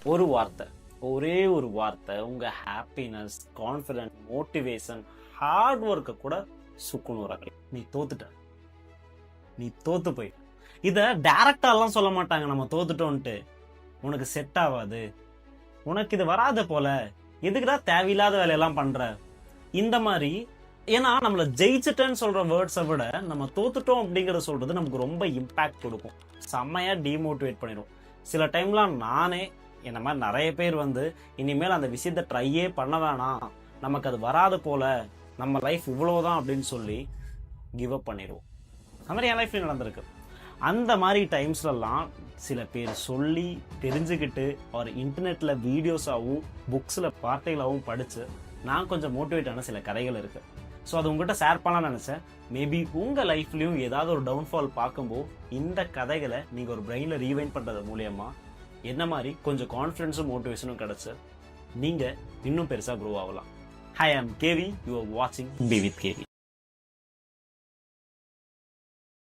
ஒரு வார்த்தை, ஒரே ஒரு வார்த்தை உங்க ஹாப்பினஸ், கான்ஃபிடன்ஸ், மோட்டிவேஷன், ஹார்ட் ஒர்க்கை கூட சுக்குநூறாக்கலாம். நீ தோத்துட்ட, நீ தோத்து போய். இதை டைரக்டாலாம் சொல்ல மாட்டாங்க நம்ம தோத்துட்டோன்ட்டு. உனக்கு செட் ஆகாது, உனக்கு இது வராத போல, எதுக்குடா தேவையில்லாத வேலையெல்லாம் பண்ற, இந்த மாதிரி. ஏன்னா நம்மள ஜெயிச்சுட்டேன்னு சொல்ற வேர்ட்ஸை விட நம்ம தோத்துட்டோம் அப்படிங்கறத சொல்றது நமக்கு ரொம்ப இம்பாக்ட் கொடுக்கும், செம்மையா டிமோட்டிவேட் பண்ணிடும். சில டைம்லாம் நானே என்ன மாதிரி நிறைய பேர் இனிமேல் அந்த விஷயத்த ட்ரையே பண்ண வேணாம், நமக்கு அது வராது போல, நம்ம லைஃப் இவ்வளவுதான் அப்படின்னு சொல்லி கிவ் அப் பண்ணிடுவோம். அந்த மாதிரி என் லைஃப்ல நடந்திருக்கு. அந்த மாதிரி டைம்ஸ்லாம் சில பேர் சொல்லி தெரிஞ்சுக்கிட்டு ஒரு இன்டர்நெட்ல வீடியோஸாகவும் புக்ஸில் வார்த்தைகளாகவும் படித்து நான் கொஞ்சம் மோட்டிவேட் ஆன சில கதைகள் இருக்கு. ஸோ அது உங்கள்கிட்ட ஷேர் பண்ணலாம்னு நினச்சேன். மேபி உங்கள் லைஃப்லையும் ஏதாவது ஒரு டவுன்ஃபால் பார்க்கும்போது இந்த கதைகளை நீங்கள் ஒரு பிரெயினில் ரீவைண்ட் பண்ணுறது மூலயமா என்ன மாதிரி கொஞ்சம் கான்ஃபிடன்ஸும் மோட்டிவேஷனும் கிடச்சி நீங்கள் இன்னும் பெருசாக க்ரோ ஆகலாம். Hi, I am KV, you are வாட்சிங் பி வித் கேவி.